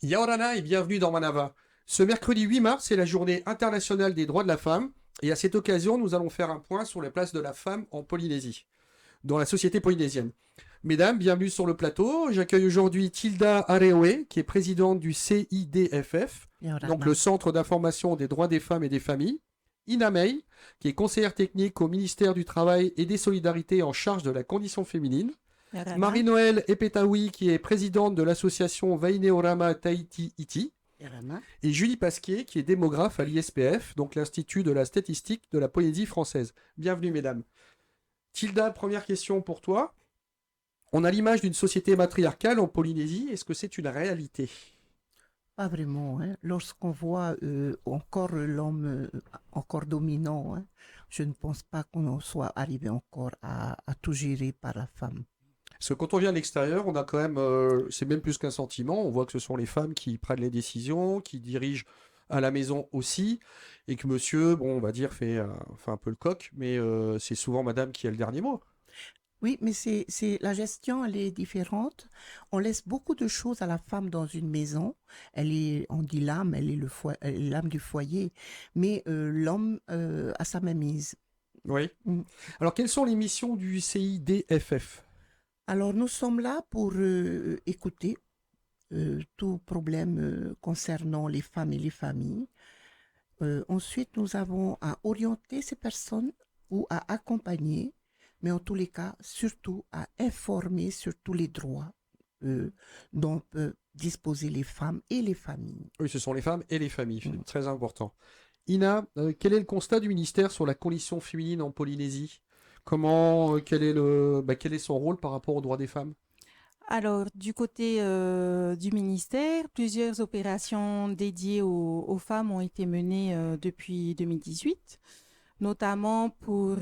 Yaorana et bienvenue dans Manava. Ce mercredi 8 mars, c'est la journée internationale des droits de la femme. Et à cette occasion, nous allons faire un point sur la place de la femme en Polynésie, dans la société polynésienne. Mesdames, bienvenue sur le plateau. J'accueille aujourd'hui Tilda Areoe, qui est présidente du CIDFF, donc le Yorama. Centre d'information des droits des femmes et des familles. Ina May, qui est conseillère technique au ministère du Travail et des Solidarités en charge de la condition féminine. Yorama. Marie-Noël Epetaoui, qui est présidente de l'association Vaineorama Tahiti Iti, Yorama. et Julie Pasquier, qui est démographe à l'ISPF, donc l'Institut de la statistique de la Polynésie française. Bienvenue, mesdames. Tilda, première question pour toi. On a l'image d'une société matriarcale en Polynésie. Est-ce que c'est une réalité? Pas vraiment, hein. Lorsqu'on voit encore l'homme encore dominant, hein, je ne pense pas qu'on soit arrivé encore à tout gérer par la femme. Parce que quand on vient de l'extérieur, on a quand même, c'est même plus qu'un sentiment. On voit que ce sont les femmes qui prennent les décisions, qui dirigent à la maison aussi, et que monsieur, bon, on va dire, fait un peu le coq, mais c'est souvent madame qui a le dernier mot. Oui, mais la gestion, elle est différente. On laisse beaucoup de choses à la femme dans une maison. On dit l'âme, elle est l'âme du foyer. Mais l'homme a sa mainmise. Oui. Mm. Alors, quelles sont les missions du CIDFF? Alors, nous sommes là pour écouter tout problème concernant les femmes et les familles. Ensuite, nous avons à orienter ces personnes ou à accompagner, mais en tous les cas, surtout à informer sur tous les droits dont peuvent disposer les femmes et les familles. Oui, ce sont les femmes et les familles, Mm. c'est très important. Ina, quel est le constat du ministère sur la condition féminine en Polynésie? Comment, quel est son rôle par rapport aux droits des femmes? Alors, du côté du ministère, plusieurs opérations dédiées aux femmes ont été menées depuis 2018, notamment pour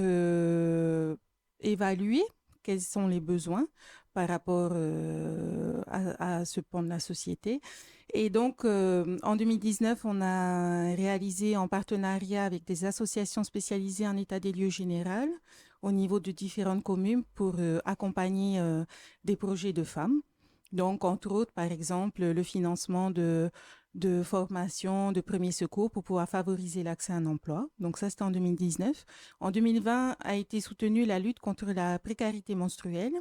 évaluer quels sont les besoins par rapport à ce pan de la société. Et donc, en 2019, on a réalisé en partenariat avec des associations spécialisées en état des lieux général au niveau de différentes communes pour accompagner des projets de femmes. Donc, entre autres, par exemple, le financement de formation de premiers secours pour pouvoir favoriser l'accès à un emploi. Donc, ça, c'était en 2019. En 2020 a été soutenue la lutte contre la précarité menstruelle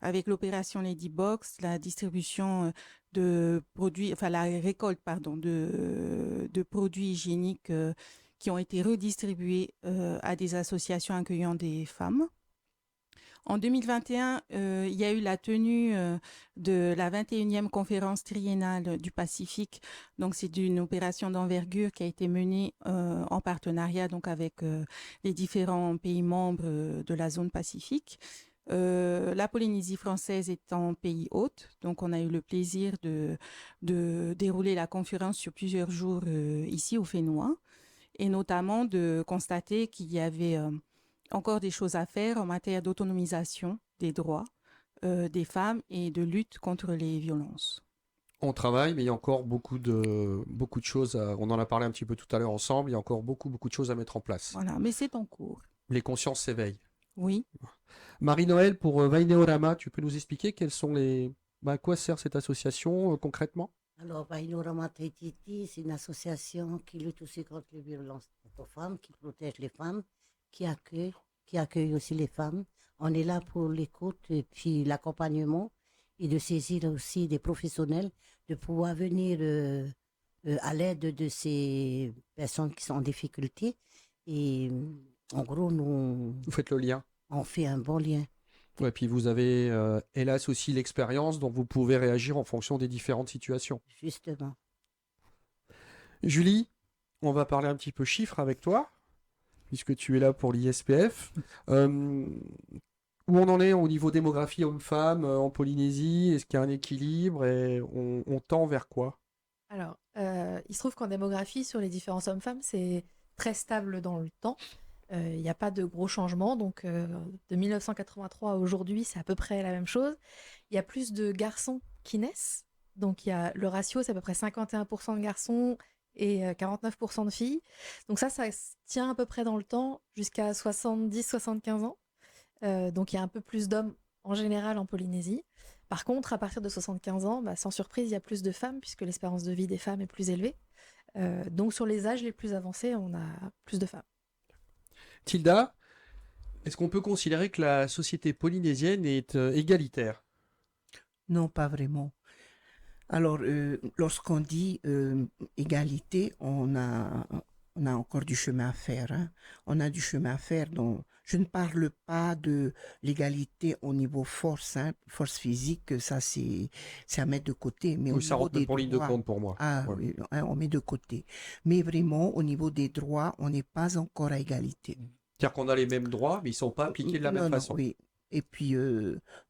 avec l'opération Ladybox, la distribution de produits, enfin la récolte, pardon, de produits hygiéniques qui ont été redistribués à des associations accueillant des femmes. En 2021, il y a eu la tenue de la 21e conférence triennale du Pacifique. Donc, c'est une opération d'envergure qui a été menée en partenariat donc avec les différents pays membres de la zone Pacifique. La Polynésie française étant pays hôte, donc on a eu le plaisir de dérouler la conférence sur plusieurs jours ici au Fénois et notamment de constater qu'il y avait encore des choses à faire en matière d'autonomisation des droits des femmes et de lutte contre les violences. On travaille, mais il y a encore beaucoup de choses. On en a parlé un petit peu tout à l'heure ensemble. Il y a encore beaucoup de choses à mettre en place. Voilà, mais c'est en cours. Les consciences s'éveillent. Oui. Marie-Noël, pour Vaineorama, tu peux nous expliquer à quoi sert cette association concrètement? Alors, Vainorama Tahiti, c'est une association qui lutte aussi contre les violences aux femmes, qui protège les femmes, qui accueille, qui accueille aussi les femmes. On est là pour l'écoute et puis l'accompagnement et de saisir aussi des professionnels, de pouvoir venir à l'aide de ces personnes qui sont en difficulté. Et en gros, nous, Vous faites le lien. on fait un bon lien, Ouais, puis vous avez, hélas, aussi l'expérience dont vous pouvez réagir en fonction des différentes situations. justement. Julie, on va parler un petit peu chiffres avec toi, puisque tu es là pour l'ISPF. Euh, Où on en est au niveau démographie homme-femme en Polynésie? Est-ce qu'il y a un équilibre et on tend vers quoi? Alors, il se trouve qu'en démographie, sur les différents hommes-femmes, c'est très stable dans le temps. Il n'y a pas de gros changements. Donc, de 1983 à aujourd'hui, c'est à peu près la même chose. Il y a plus de garçons qui naissent. Donc, le ratio, c'est à peu près 51% de garçons et 49% de filles. Donc ça se tient à peu près dans le temps jusqu'à 70-75 ans. Donc, il y a un peu plus d'hommes en général en Polynésie. Par contre, à partir de 75 ans, sans surprise, il y a plus de femmes puisque l'espérance de vie des femmes est plus élevée. Donc sur les âges les plus avancés, on a plus de femmes. Tilda, est-ce qu'on peut considérer que la société polynésienne est égalitaire? Non, pas vraiment. Alors, lorsqu'on dit égalité, on a encore du chemin à faire. Hein. On a du chemin à faire. Donc, je ne parle pas de l'égalité au niveau force, hein, force physique, ça c'est à mettre de côté. Mais au Oui, ça niveau rentre même des pour ligne de droits, compte pour moi. ah, Ouais. oui, hein, on met de côté. Mais vraiment, au niveau des droits, on n'est pas encore à égalité. C'est-à-dire qu'on a les mêmes droits, mais ils ne sont pas appliqués de la même Non, façon. oui. Et puis,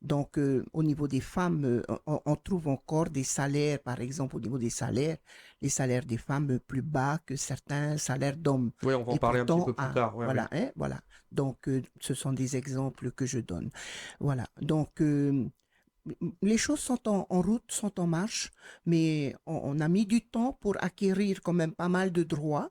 donc, au niveau des femmes, on trouve encore des salaires, par exemple, au niveau des salaires, les salaires des femmes plus bas que certains salaires d'hommes. Oui, on va en Et parler un petit pourtant, peu plus tard. Ouais, voilà, hein, voilà. Donc, ce sont des exemples que je donne. Voilà. Donc, les choses sont en route, sont en marche, mais on a mis du temps pour acquérir quand même pas mal de droits.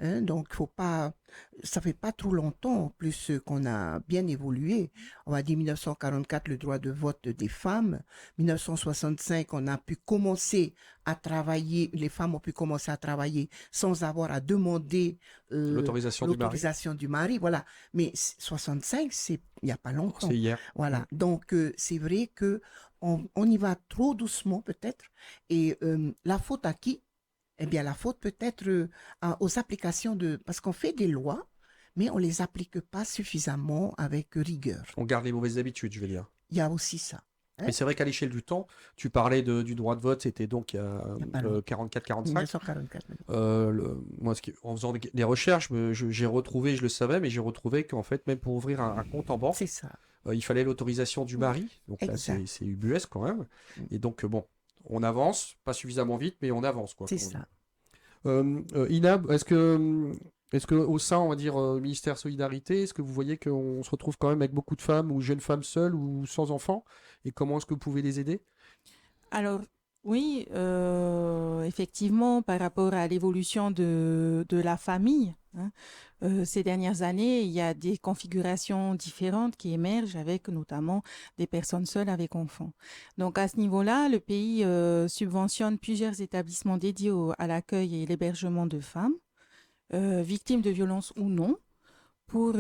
Hein, donc, faut pas, ça fait pas trop longtemps en plus qu'on a bien évolué. On va dire 1944 le droit de vote des femmes, 1965 on a pu commencer à travailler, les femmes ont pu commencer à travailler sans avoir à demander L'autorisation du mari. l'autorisation du mari. Voilà, mais 65 c'est il y a pas longtemps. C'est hier. Voilà, donc c'est vrai que on y va trop doucement peut-être. Et la faute à qui? Eh bien, la faute peut être aux applications parce qu'on fait des lois, mais on les applique pas suffisamment avec rigueur. On garde les mauvaises habitudes, je vais dire. Il y a aussi ça. Mais c'est vrai qu'à l'échelle du temps, tu parlais du droit de vote, c'était donc il y a Il y a pas longtemps. 44-45. 1944. Moi, en faisant des recherches, j'ai retrouvé, je le savais, mais j'ai retrouvé qu'en fait, même pour ouvrir un compte en banque, C'est ça. il fallait l'autorisation du mari. Donc là, Exact. c'est ubuesque quand même. Et donc, bon, on avance, pas suffisamment vite, mais on avance, quoi. C'est ça. Inab, est-ce que au sein, on va dire, ministère Solidarité, est-ce que vous voyez qu'on se retrouve quand même avec beaucoup de femmes ou jeunes femmes seules ou sans enfants? Et comment est-ce que vous pouvez les aider? Alors, oui, effectivement, par rapport à l'évolution de la famille, hein, ces dernières années, il y a des configurations différentes qui émergent avec notamment des personnes seules avec enfants. Donc, à ce niveau-là, le pays subventionne plusieurs établissements dédiés à l'accueil et l'hébergement de femmes, victimes de violences ou non, pour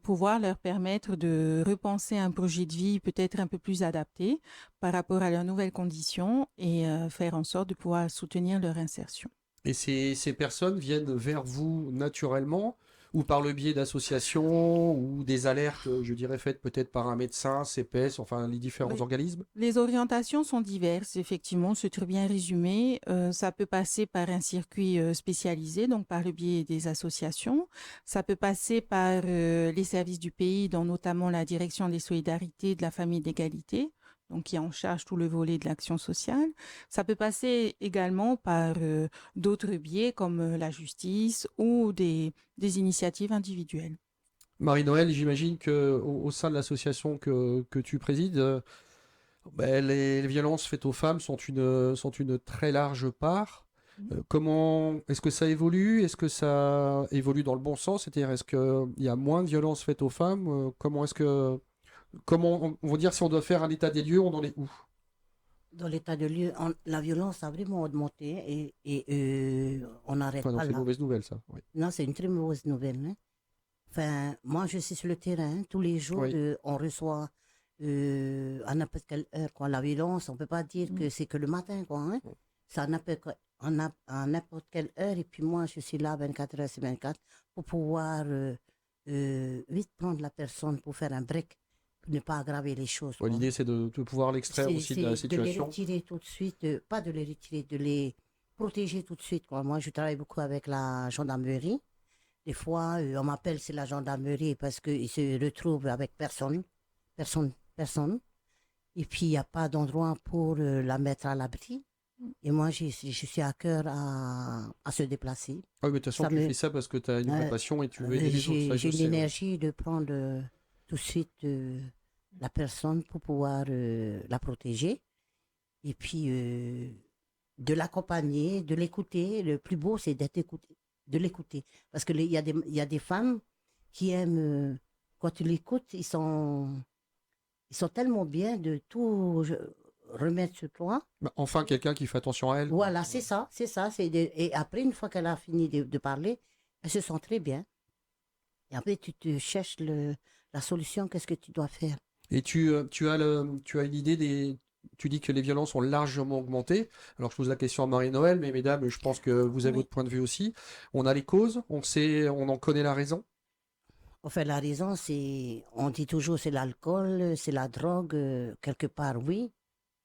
pouvoir leur permettre de repenser un projet de vie peut-être un peu plus adapté par rapport à leurs nouvelles conditions et faire en sorte de pouvoir soutenir leur insertion. Et ces personnes viennent vers vous naturellement ou par le biais d'associations ou des alertes, je dirais, faites peut-être par un médecin, CPS, enfin les différents Oui. organismes? Les orientations sont diverses, effectivement, c'est très bien résumé. Ça peut passer par un circuit spécialisé, donc par le biais des associations. Ça peut passer par les services du pays, dont notamment la direction des solidarités, de la famille et de l'égalité, donc qui est en charge tout le volet de l'action sociale. Ça peut passer également par d'autres biais comme la justice ou des initiatives individuelles. Marie-Noël, j'imagine que au sein de l'association que tu présides, les violences faites aux femmes sont une très large part. Comment est-ce que ça évolue? Est-ce que ça évolue dans le bon sens? C'est-à-dire, est-ce qu'il y a moins de violences faites aux femmes? Comment on va dire si on doit faire un état des lieux, on en est où? Dans l'état de lieu, la violence a vraiment augmenté et on n'arrête Ouais, non, pas c'est une là. mauvaise nouvelle, ça. Oui. Non, c'est une très mauvaise nouvelle. Hein. Enfin, moi, je suis sur le terrain. Tous les jours, Oui. on reçoit à n'importe quelle heure quoi, la violence. On ne peut pas dire que c'est que le matin. Quoi, hein. C'est à n'importe quelle heure. Et puis moi, je suis là 24 heures sur 24 pour pouvoir vite prendre la personne pour faire un break, pour ne pas aggraver les choses. Ouais, Quoi. l'idée, c'est de pouvoir l'extraire aussi de la C'est de les situation. retirer tout de suite, pas de les retirer, de les protéger tout de suite. Quoi. Moi, je travaille beaucoup avec la gendarmerie. Des fois, on m'appelle, c'est la gendarmerie parce qu'ils se retrouvent avec personne. Et puis, il n'y a pas d'endroit pour la mettre à l'abri. Et moi, je suis à cœur à se déplacer. Ah oui, mais de toute façon, Ça tu me- fais ça parce que tu as une Ouais. compassion et tu veux aider les autres. Ça, je J'ai sais, ouais. l'énergie de prendre tout de suite la personne pour pouvoir la protéger. Et puis, de l'accompagner, de l'écouter. Le plus beau, c'est d'être écouté, de l'écouter. Parce qu'il y a des femmes qui aiment, quand tu l'écoutes, ils sont tellement bien de tout remettre sur toi. Bah, enfin, quelqu'un qui fait attention à elle. Voilà, c'est ça, c'est ça. Et après, une fois qu'elle a fini de parler, elle se sent très bien. Et après, tu te cherches la solution, qu'est-ce que tu dois faire. Et tu as une idée des. Tu dis que les violences ont largement augmenté. Alors, je pose la question à Marie-Noël, mais mesdames, je pense que vous avez Oui. votre point de vue aussi. On a les causes, on en connaît la raison. Enfin, la raison, on dit toujours c'est l'alcool, c'est la drogue, quelque part, oui.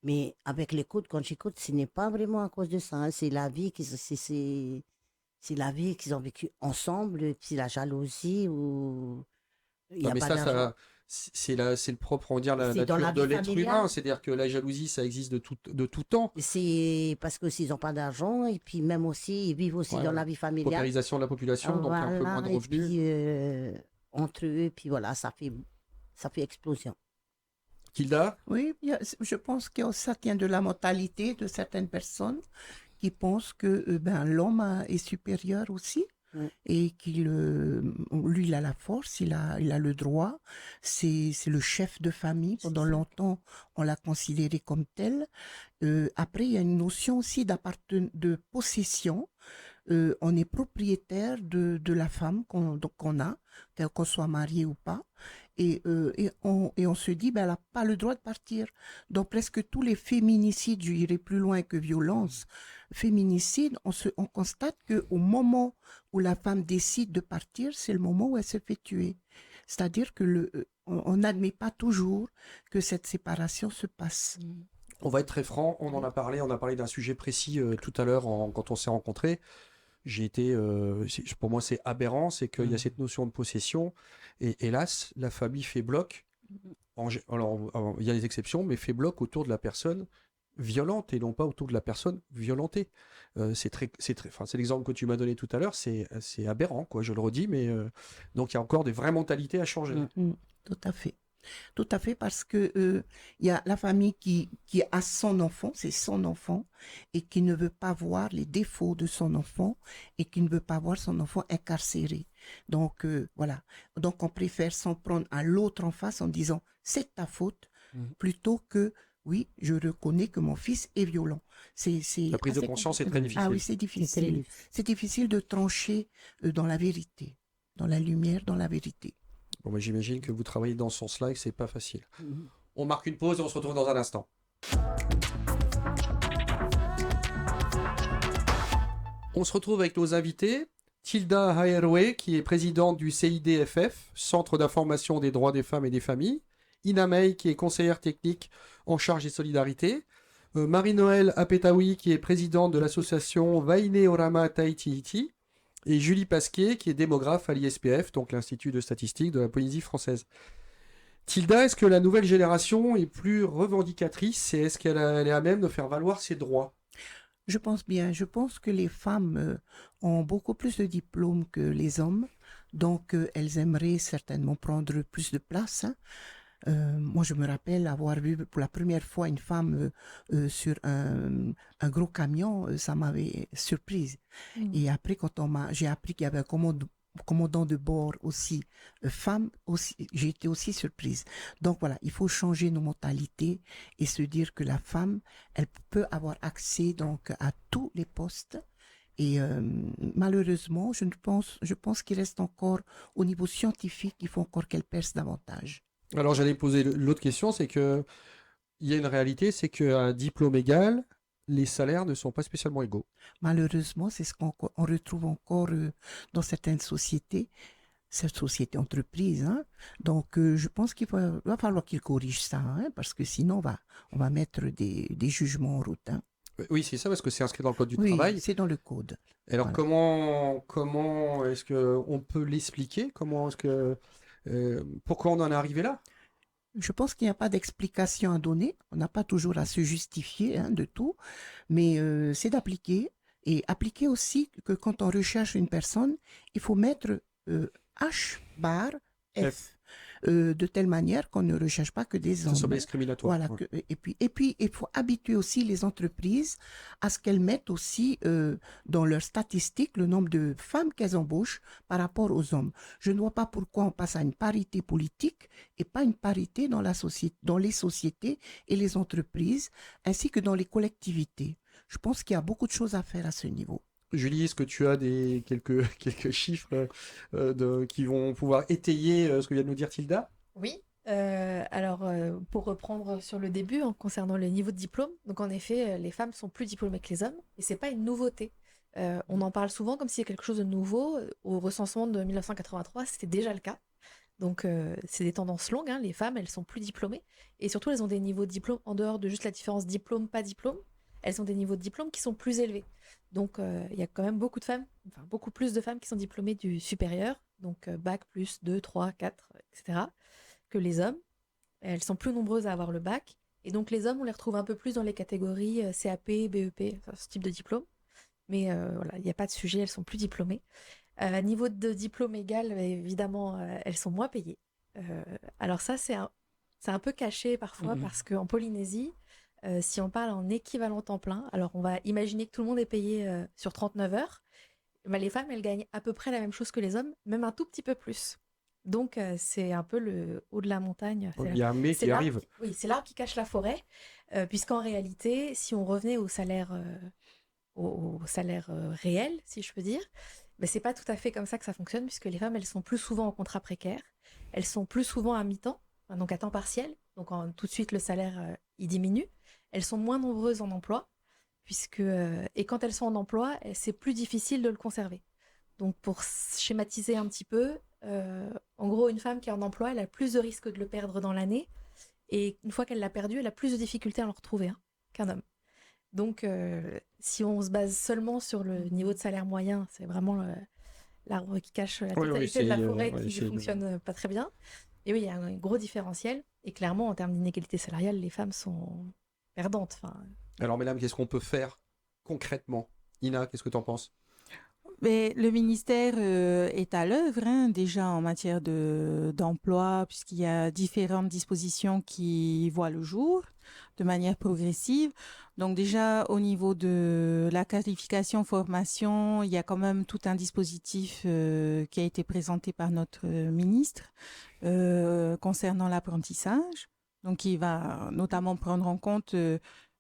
Mais avec l'écoute, quand j'écoute, ce n'est pas vraiment à cause de ça, hein. C'est la vie c'est la vie qu'ils ont vécue ensemble, puis la jalousie ou il n'y Non, a mais pas ça, d'argent. c'est le propre, on va dire, la C'est dans nature la de vie l'être familiale. humain. C'est-à-dire que la jalousie, ça existe de tout temps. C'est parce que s'ils n'ont pas d'argent et puis même aussi ils vivent aussi Ouais, dans ouais. la vie familiale. Paupérisation de la population, donc un peu moins Voilà, de et revenus. puis entre eux, puis voilà, ça fait explosion. Kilda, Oui, je pense que ça tient de la mentalité de certaines personnes qui pensent que ben, l'homme est supérieur aussi Mm. et lui, il a la force, il a le droit, c'est le chef de famille. C'est Pendant ça. longtemps, on l'a considéré comme tel. Après, il y a une notion aussi de possession. On est propriétaire de la femme qu'on a, qu'on soit marié ou pas. Et on se dit, ben, elle n'a pas le droit de partir. Donc presque tous les féminicides, je irai plus loin que violence, féminicides, on constate qu'au moment où la femme décide de partir, c'est le moment où elle se fait tuer. C'est-à-dire que on n'admet pas toujours que cette séparation se passe. on va être très franc, on a parlé d'un sujet précis tout à l'heure quand on s'est rencontrés. Pour moi, c'est aberrant, c'est qu'il y a cette notion de possession. Et hélas, la famille fait bloc. Alors, il y a des exceptions, mais fait bloc autour de la personne violente et non pas autour de la personne violentée. C'est l'exemple que tu m'as donné tout à l'heure, c'est aberrant, quoi, je le redis, mais donc il y a encore des vraies mentalités à changer. Tout à fait. Tout à fait, parce que il y a la famille qui a son enfant, c'est son enfant, et qui ne veut pas voir les défauts de son enfant, et qui ne veut pas voir son enfant incarcéré. Donc, voilà. Donc, on préfère s'en prendre à l'autre en face en disant, c'est ta faute, plutôt que, oui, je reconnais que mon fils est violent. La prise de assez conscience est compliqué. très difficile. Ah oui, c'est C'est très difficile. difficile. C'est difficile de trancher dans la vérité, dans la lumière, dans la vérité. Bon, mais j'imagine que vous travaillez dans ce sens-là et que c'est pas facile. Mhm. On marque une pause et on se retrouve dans un instant. On se retrouve avec nos invités. Tilda Haerwe, qui est présidente du CIDFF, Centre d'information des droits des femmes et des familles. Ina May, qui est conseillère technique en charge des solidarités. Marie-Noël Apetaoui, qui est présidente de l'association Vaine Orama Tahiti. Et Julie Pasquier, qui est démographe à l'ISPF, donc l'Institut de statistique de la Polynésie française. Tilda, est-ce que la nouvelle génération est plus revendicatrice et est-ce qu'elle est à même de faire valoir ses droits? Je pense bien. Je pense que les femmes ont beaucoup plus de diplômes que les hommes. Donc, elles aimeraient certainement prendre plus de place, hein. Moi, je me rappelle avoir vu pour la première fois une femme sur un gros camion. Ça m'avait surprise. Et après, j'ai appris qu'il y avait un commandant de bord aussi, femme, aussi, j'ai été aussi surprise. Donc voilà, il faut changer nos mentalités et se dire que la femme, elle peut avoir accès donc à tous les postes. Et malheureusement, je pense qu'il reste encore au niveau scientifique, il faut encore qu'elle perce davantage. Alors j'allais poser l'autre question, c'est que il y a une réalité, c'est qu'à diplôme égal, les salaires ne sont pas spécialement égaux. Malheureusement, c'est ce qu'on retrouve encore dans certaines sociétés, cette société entreprise, hein. Donc, je pense qu'il va falloir qu'ils corrigent ça, hein, parce que sinon, on va mettre des jugements en route, hein. Oui, c'est ça, parce que c'est inscrit dans le code du Oui, travail. c'est dans le code. Alors Voilà. comment est-ce qu'on peut l'expliquer? Pourquoi on en est arrivé là? Je pense qu'il n'y a pas d'explication à donner. On n'a pas toujours à se justifier, hein, de tout, mais c'est d'appliquer. Et appliquer aussi que quand on recherche une personne, il faut mettre H bar F. de telle manière qu'on ne recherche pas que des Ce hommes. sont discriminatoire. Voilà. Ouais. Et puis, il faut habituer aussi les entreprises à ce qu'elles mettent aussi dans leurs statistiques le nombre de femmes qu'elles embauchent par rapport aux hommes. Je ne vois pas pourquoi on passe à une parité politique et pas une parité dans dans les sociétés et les entreprises, ainsi que dans les collectivités. Je pense qu'il y a beaucoup de choses à faire à ce niveau. Julie, est-ce que tu as quelques chiffres qui vont pouvoir étayer ce que vient de nous dire Tilda? Oui. Alors, pour reprendre sur le début, concernant le niveau de diplôme, donc en effet, les femmes sont plus diplômées que les hommes, et c'est pas une nouveauté. On en parle souvent comme si c'était quelque chose de nouveau. Au recensement de 1983, c'était déjà le cas. Donc, c'est des tendances longues, hein. Les femmes, elles sont plus diplômées, et surtout, elles ont des niveaux de diplôme, en dehors de juste la différence diplôme-pas diplôme, elles ont des niveaux de diplôme qui sont plus élevés. Donc, il y a quand même beaucoup de femmes, enfin beaucoup plus de femmes qui sont diplômées du supérieur, donc bac plus 2, 3, 4, etc., que les hommes. Elles sont plus nombreuses à avoir le bac. Et donc, les hommes, on les retrouve un peu plus dans les catégories CAP, BEP, enfin, ce type de diplôme. Mais voilà, il n'y a pas de sujet, elles sont plus diplômées. À niveau de diplôme égal, évidemment, elles sont moins payées. Alors ça, c'est un peu caché parfois parce qu'en Polynésie, si on parle en équivalent temps plein, alors on va imaginer que tout le monde est payé sur 39 heures, mais les femmes, elles gagnent à peu près la même chose que les hommes, même un tout petit peu plus. Donc, c'est un peu le haut de la montagne. Il y a un mais qui arrive. Oui, c'est l'arbre qui cache la forêt, puisqu'en réalité, si on revenait au salaire, au salaire réel, si je peux dire, ben, c'est pas tout à fait comme ça que ça fonctionne, puisque les femmes, elles sont plus souvent en contrat précaire, elles sont plus souvent à mi-temps, enfin, donc à temps partiel, donc tout de suite le salaire, il diminue. Elles sont moins nombreuses en emploi, et quand elles sont en emploi, c'est plus difficile de le conserver. Donc, pour schématiser un petit peu, en gros, une femme qui est en emploi, elle a plus de risques de le perdre dans l'année. Et une fois qu'elle l'a perdu, elle a plus de difficultés à le retrouver qu'un homme. Donc, si on se base seulement sur le niveau de salaire moyen, c'est vraiment l'arbre qui cache la totalité de la forêt qui ne fonctionne pas très bien. Et oui, il y a un gros différentiel. Et clairement, en termes d'inégalité salariale, les femmes sont perdantes. Enfin... Alors, mesdames, qu'est-ce qu'on peut faire concrètement? Ina, qu'est-ce que tu en penses? Mais le ministère est à l'œuvre déjà en matière d'emploi, puisqu'il y a différentes dispositions qui voient le jour de manière progressive. Donc déjà, au niveau de la qualification, formation, il y a quand même tout un dispositif qui a été présenté par notre ministre concernant l'apprentissage. Donc, il va notamment prendre en compte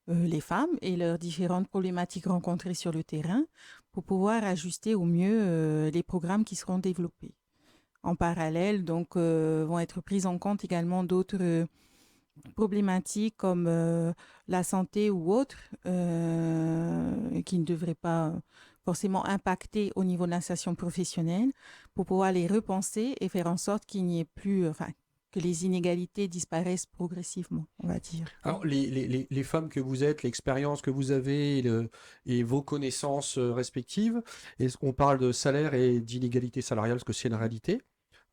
les femmes et leurs différentes problématiques rencontrées sur le terrain pour pouvoir ajuster au mieux les programmes qui seront développés. En parallèle, donc, vont être prises en compte également d'autres problématiques comme la santé ou autres qui ne devraient pas forcément impacter au niveau de l'insertion professionnelle pour pouvoir les repenser et faire en sorte qu'il n'y ait plus, que les inégalités disparaissent progressivement, on va dire. Alors, les femmes que vous êtes, l'expérience que vous avez et vos connaissances respectives, on parle de salaire et d'inégalité salariale, parce que c'est une réalité.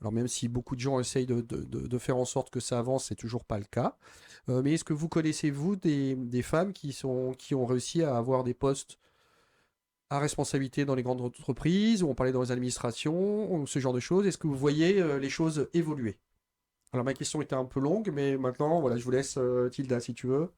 Alors, même si beaucoup de gens essayent de faire en sorte que ça avance, c'est toujours pas le cas. Mais est-ce que vous connaissez, vous, des femmes qui ont réussi à avoir des postes à responsabilité dans les grandes entreprises, ou on parlait dans les administrations, ou ce genre de choses? Est-ce que vous voyez les choses évoluer? Alors, ma question était un peu longue, mais maintenant, voilà, je vous laisse, Tilda, si tu veux.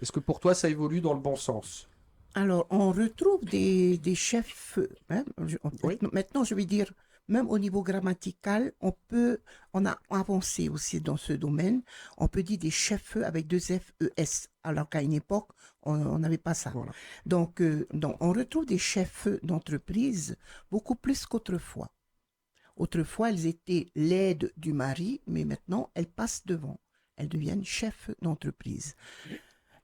Est-ce que pour toi, ça évolue dans le bon sens? Alors, on retrouve des chefs. Oui. Maintenant, je vais dire, même au niveau grammatical, on a avancé aussi dans ce domaine. On peut dire des chefs avec deux F, E, S, alors qu'à une époque, on n'avait pas ça. Voilà. Donc, on retrouve des chefs d'entreprise beaucoup plus qu'autrefois. Autrefois, elles étaient l'aides du mari, mais maintenant, elles passent devant. Elles deviennent chefs d'entreprise.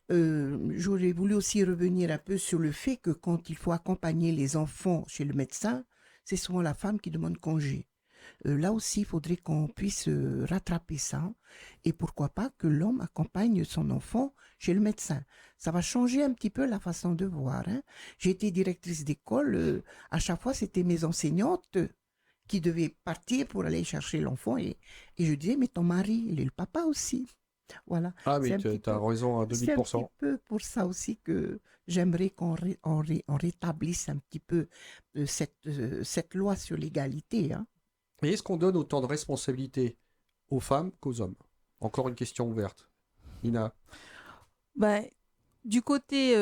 J'aurais voulu aussi revenir un peu sur le fait que quand il faut accompagner les enfants chez le médecin, c'est souvent la femme qui demande congé. Là aussi, il faudrait qu'on puisse rattraper ça. Et pourquoi pas que l'homme accompagne son enfant chez le médecin. Ça va changer un petit peu la façon de voir. J'ai été directrice d'école. À chaque fois, c'était mes enseignantes qui devaient partir pour aller chercher l'enfant. Et je disais, mais ton mari, il est le papa aussi. Voilà. Ah, mais tu as raison à 2000%. C'est un petit peu pour ça aussi que j'aimerais qu'on rétablisse un petit peu cette loi sur l'égalité. Mais est-ce qu'on donne autant de responsabilités aux femmes qu'aux hommes? Encore une question ouverte. Ina? Ben, du côté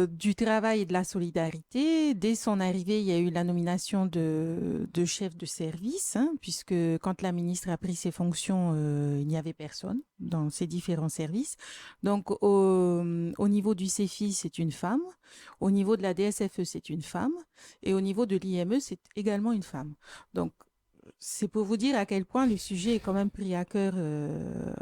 du travail et de la solidarité, dès son arrivée, il y a eu la nomination de chef de service, hein, puisque quand la ministre a pris ses fonctions, il n'y avait personne dans ces différents services. Donc, au niveau du CEFI, c'est une femme. Au niveau de la DSFE, c'est une femme. Et au niveau de l'IME, c'est également une femme. Donc, c'est pour vous dire à quel point le sujet est quand même pris à cœur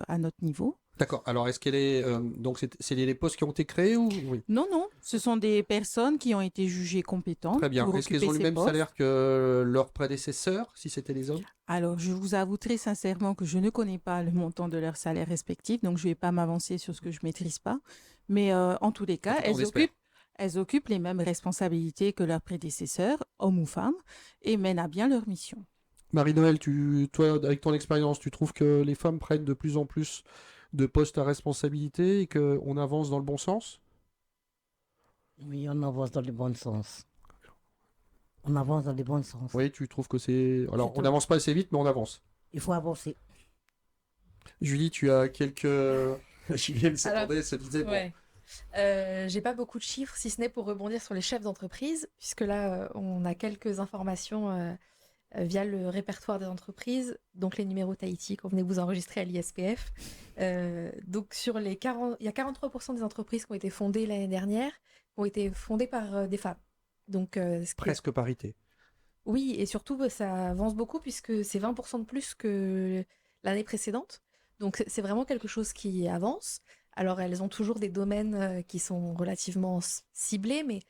à notre niveau. D'accord. Alors, est-ce qu'elle est... donc, c'est les postes qui ont été créés ou... Oui. Non, non, ce sont des personnes qui ont été jugées compétentes Très bien. pour Est-ce qu'elles occuper ont le ces même postes. salaire que leurs prédécesseurs, si c'était les hommes? Alors, je vous avoue très sincèrement que je ne connais pas le montant de leur salaire respectif, donc je ne vais pas m'avancer sur ce que je ne maîtrise pas. Mais en tous les cas, En tout cas, on espère. elles occupent les mêmes responsabilités que leurs prédécesseurs, hommes ou femmes, et mènent à bien leur mission. Marie-Noël, toi, avec ton expérience, tu trouves que les femmes prennent de plus en plus de postes à responsabilité et qu'on avance dans le bon sens? Oui, on avance dans le bon sens. On avance dans le bon sens. Oui, tu trouves que c'est... Alors, C'est on tout. n'avance pas assez vite, mais on avance. Il faut avancer. Julie, tu as quelques... Julienne s'attendait, se disait... bon, Ouais. J'ai pas beaucoup de chiffres, si ce n'est pour rebondir sur les chefs d'entreprise, puisque là, on a quelques informations via le répertoire des entreprises, donc les numéros Tahiti qu'on venait vous enregistrer à l'ISPF. Donc sur les 40, il y a 43% des entreprises qui ont été fondées l'année dernière, qui ont été fondées par des femmes. Donc, ce qui est- presque parité. Oui, et surtout, ça avance beaucoup puisque c'est 20% de plus que l'année précédente. Donc, c'est vraiment quelque chose qui avance. Alors, elles ont toujours des domaines qui sont relativement ciblés, mais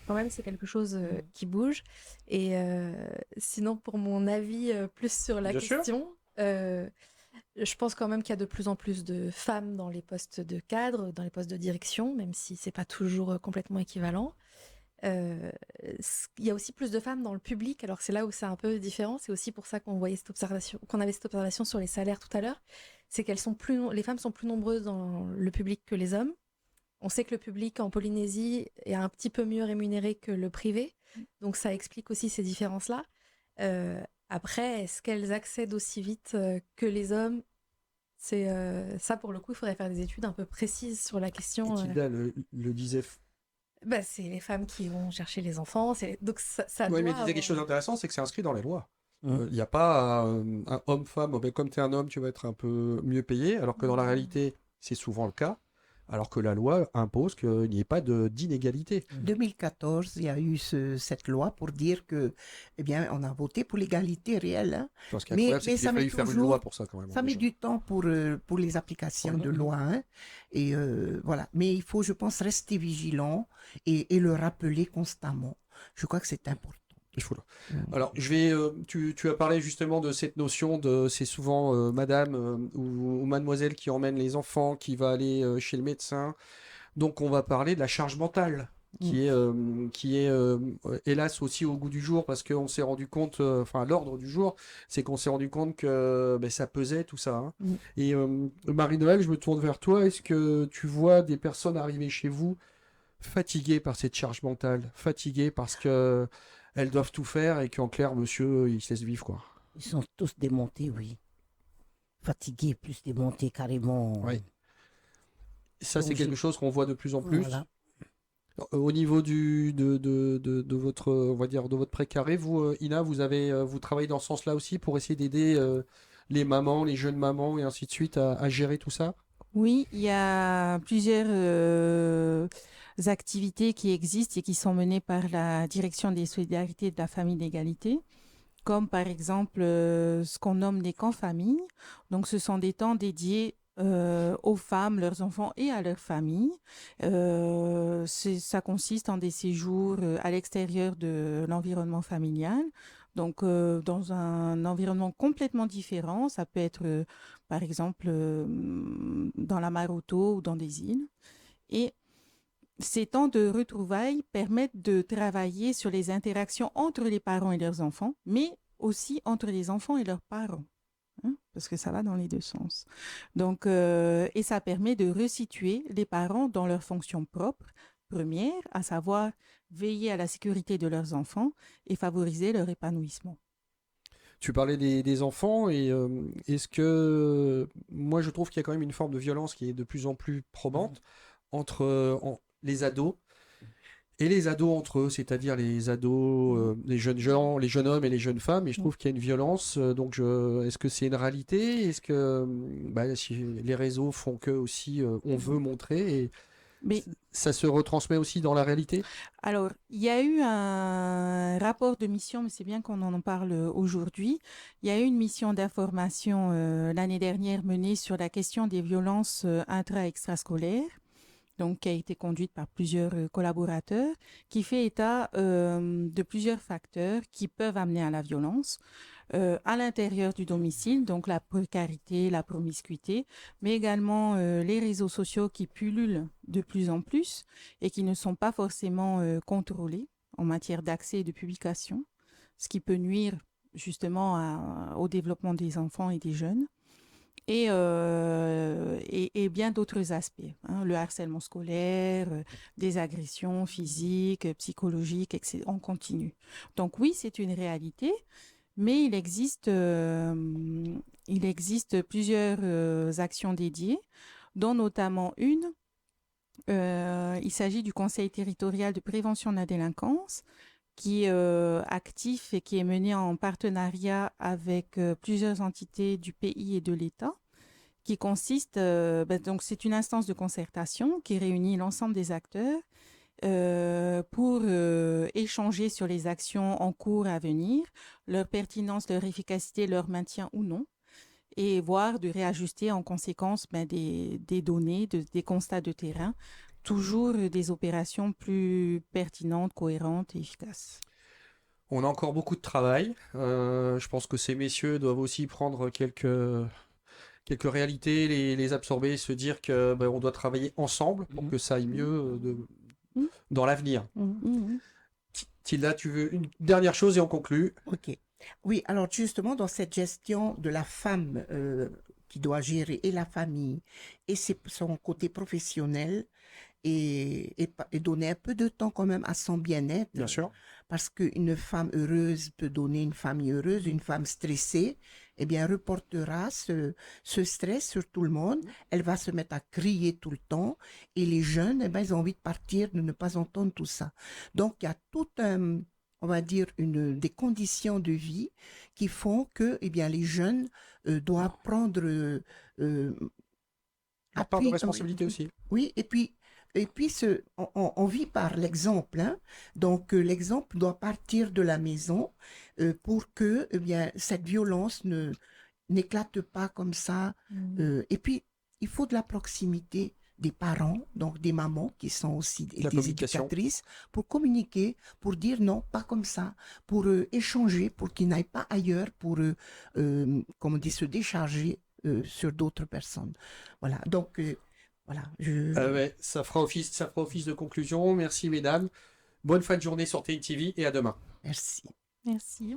quand même, c'est quelque chose qui bouge. Et sinon, pour mon avis plus sur la Bien sûr. question, je pense quand même qu'il y a de plus en plus de femmes dans les postes de cadre, dans les postes de direction, même si c'est pas toujours complètement équivalent. Il y a aussi plus de femmes dans le public, alors c'est là où c'est un peu différent. C'est aussi pour ça qu'on avait cette observation sur les salaires tout à l'heure. C'est les femmes sont plus nombreuses dans le public que les hommes. On sait que le public en Polynésie est un petit peu mieux rémunéré que le privé, donc ça explique aussi ces différences-là. Après, est-ce qu'elles accèdent aussi vite que les hommes? C'est ça, pour le coup, il faudrait faire des études un peu précises sur la question. Et Tilda le disait... C'est les femmes qui vont chercher les enfants. Donc ça Oui, doit mais il disait quelque avoir- chose d'intéressant, c'est que c'est inscrit dans les lois. Il Hum. n'y a pas un homme-femme, oh, ben, comme tu es un homme, tu vas être un peu mieux payé, alors que dans la réalité, c'est souvent le cas, alors que la loi impose qu'il n'y ait pas d'inégalité. 2014, il y a eu cette loi pour dire que, eh bien, on a voté pour l'égalité réelle, hein. Ce qui est Mais- incroyable, c'est mais qu'il a ça met fallu faire une toujours- loi pour ça quand même. Ça met déjà. du temps pour les applications de loi, hein. Et voilà. Mais il faut, je pense, rester vigilant et le rappeler constamment. Je crois que c'est important. Il faut Alors, tu as parlé justement de cette notion c'est souvent madame ou mademoiselle qui emmène les enfants, qui va aller chez le médecin. Donc, on va parler de la charge mentale, qui est hélas aussi au goût du jour, parce qu'on s'est rendu compte, enfin, l'ordre du jour, c'est qu'on s'est rendu compte que ça pesait tout ça, hein. Mm. Et Marie-Noël, je me tourne vers toi. Est-ce que tu vois des personnes arriver chez vous fatiguées par cette charge mentale, fatiguées parce que elles doivent tout faire et qu'en clair, monsieur, il se laisse vivre, quoi. Ils sont tous démontés, oui. Fatigués, plus démontés carrément. Oui. Ça, c'est Donc, quelque chose qu'on voit de plus en plus. Voilà. Au niveau de votre, on va dire, de votre précaré, vous, Ina, vous travaillez dans ce sens-là aussi pour essayer d'aider les mamans, les jeunes mamans et ainsi de suite à gérer tout ça? Oui, il y a plusieurs activités qui existent et qui sont menées par la Direction des solidarités et de la famille d'égalité, comme par exemple ce qu'on nomme les camps famille. Donc, ce sont des temps dédiés aux femmes, leurs enfants et à leurs familles. Ça consiste en des séjours à l'extérieur de l'environnement familial. Donc, dans un environnement complètement différent, ça peut être, par exemple, dans la Maroto ou dans des îles. Et ces temps de retrouvailles permettent de travailler sur les interactions entre les parents et leurs enfants, mais aussi entre les enfants et leurs parents, hein, parce que ça va dans les deux sens. Donc, et ça permet de resituer les parents dans leurs fonctions propres, premières, à savoir veiller à la sécurité de leurs enfants et favoriser leur épanouissement. Tu parlais des enfants et est-ce que moi je trouve qu'il y a quand même une forme de violence qui est de plus en plus probante entre les ados et les ados entre eux, c'est-à-dire les ados, les jeunes gens, les jeunes hommes et les jeunes femmes. Et je trouve qu'il y a une violence. Est-ce que c'est une réalité? Est-ce que si les réseaux font que aussi on veut montrer et Mais ça se retransmet aussi dans la réalité? alors, il y a eu un rapport de mission, mais c'est bien qu'on en parle aujourd'hui. Il y a eu une mission d'information l'année dernière menée sur la question des violences intra-extrascolaires, donc qui a été conduite par plusieurs collaborateurs, qui fait état de plusieurs facteurs qui peuvent amener à la violence à l'intérieur du domicile, donc la précarité, la promiscuité, mais également les réseaux sociaux qui pullulent de plus en plus et qui ne sont pas forcément contrôlés en matière d'accès et de publication, ce qui peut nuire justement au développement des enfants et des jeunes. Et bien d'autres aspects, hein, le harcèlement scolaire, des agressions physiques, psychologiques, etc. On continue. Donc oui, c'est une réalité, mais il existe plusieurs actions dédiées, dont notamment une. Il s'agit du Conseil territorial de prévention de la délinquance, qui est actif et qui est mené en partenariat avec plusieurs entités du pays et de l'État, qui consiste, donc c'est une instance de concertation qui réunit l'ensemble des acteurs pour échanger sur les actions en cours à venir, leur pertinence, leur efficacité, leur maintien ou non, et voir de réajuster en conséquence des données, des constats de terrain, toujours des opérations plus pertinentes, cohérentes et efficaces. On a encore beaucoup de travail. Je pense que ces messieurs doivent aussi prendre quelques réalités, les absorber, se dire que on doit travailler ensemble pour que ça aille mieux dans l'avenir. Tilda, tu veux une dernière chose et on conclut? Ok. Oui, alors justement, dans cette gestion de la femme qui doit gérer et la famille et son côté professionnel et donner un peu de temps quand même à son bien-être. Bien sûr. Parce qu'une femme heureuse peut donner une famille heureuse, une femme stressée, eh bien, reportera ce stress sur tout le monde. Elle va se mettre à crier tout le temps. Et les jeunes, eh bien, ils ont envie de partir, de ne pas entendre tout ça. Donc, il y a tout un, on va dire, des conditions de vie qui font que, eh bien, les jeunes doivent prendre La part de responsabilité aussi. Oui, et puis on vit par l'exemple, hein. Donc l'exemple doit partir de la maison pour que eh bien, cette violence n'éclate pas comme ça. Et puis, il faut de la proximité des parents, donc des mamans qui sont aussi des éducatrices, pour communiquer, pour dire non, pas comme ça, pour échanger, pour qu'ils n'aillent pas ailleurs, pour, comme on dit, se décharger sur d'autres personnes. Voilà, donc... Voilà, ça fera office de conclusion. Merci mesdames. Bonne fin de journée sur TITV et à demain. Merci. Merci.